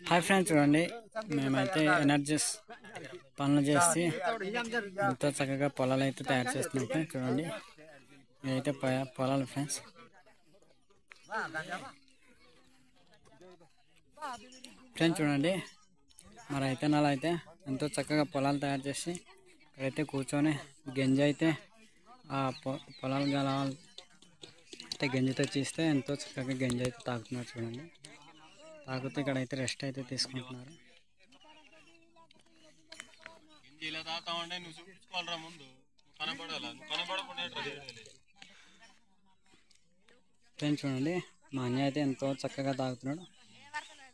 Hi friends, చూడండి మేమైతే energies పనులు చేసి ఎంతో చక్కగా పొలాలు అయితే తయారు చేస్తున్నాం ఫ్రెండ్స్. చూడండి ఇదైతే పొలాలు ఫ్రెండ్స్. చూడండి మరి అయితే నాలో అయితే ఎంతో చక్కగా పొలాలు తయారు చేసి ఇక్కడైతే కూర్చొని గంజి అయితే ఆ పొలాలు గలవాలి అయితే గంజితో చేస్తే ఎంతో చక్కగా గంజి అయితే తాగుతున్నారు. చూడండి తాగుతూ ఇక్కడైతే రెస్ట్ అయితే తీసుకుంటున్నారు. ఫ్రెండ్స్ చూడండి మా అన్నయ్య అయితే ఎంతో చక్కగా తాగుతున్నాడు.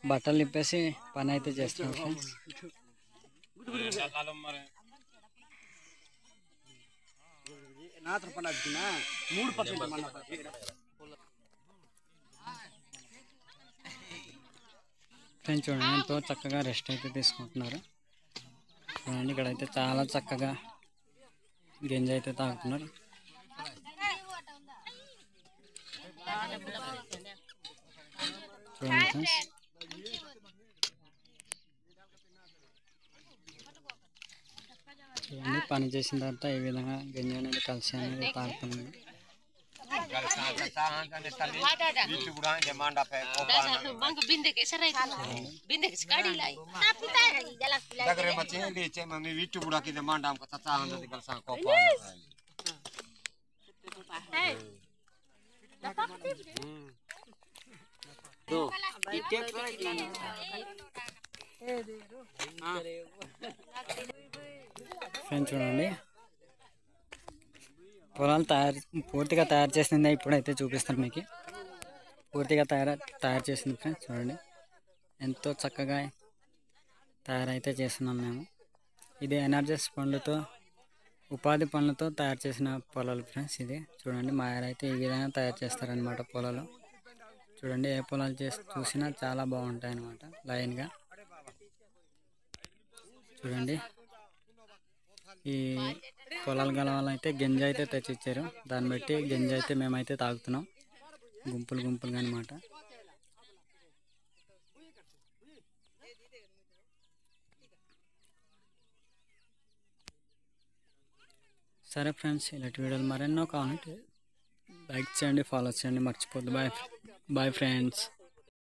బట్టలు ఇప్పేసి పని అయితే చేస్తున్నాడు ఫ్రెండ్స్. ఫ్రెండ్స్ చూడండి ఎంతో చక్కగా రెస్ట్ అయితే తీసుకుంటున్నారు. చూడండి ఇక్కడైతే చాలా చక్కగా గంజి అయితే తాగుతున్నారు. చూడండి ఫ్రెండ్స్ చూడండి పని చేసిన తర్వాత ఈ విధంగా గంజి అనేది కలిసి అనేది తాగుతుంది. ఫ్రెండ్స్ చూడండి పొలాలు పూర్తిగా తయారు చేసింది ఇప్పుడైతే చూపిస్తాను మీకు. పూర్తిగా తయారు చేసింది ఫ్రెండ్స్. చూడండి ఎంతో చక్కగా తయారైతే చేస్తున్నాం మేము. ఇది ఎనర్జీస్ పనులతో ఉపాధి పనులతో తయారు చేసిన పొలాలు ఫ్రెండ్స్. ఇది చూడండి మా అయితే ఈ విధంగా తయారు చేస్తారనమాట పొలాలు. చూడండి ఏ పొలాలు చూసినా చాలా బాగుంటాయి అన్నమాట లైన్గా. చూడండి ఈ పొలాలు గల వాళ్ళైతే గంజి అయితే తెచ్చిచ్చారు. దాన్ని బట్టి గంజి అయితే మేమైతే తాగుతున్నాం గుంపులుగా అనమాట. సరే ఫ్రెండ్స్, ఇలాంటి వీడియోలు మరెన్నో కావాలంటే లైక్ చేయండి, ఫాలో చేయండి, మర్చిపోద్దు. Bye friends.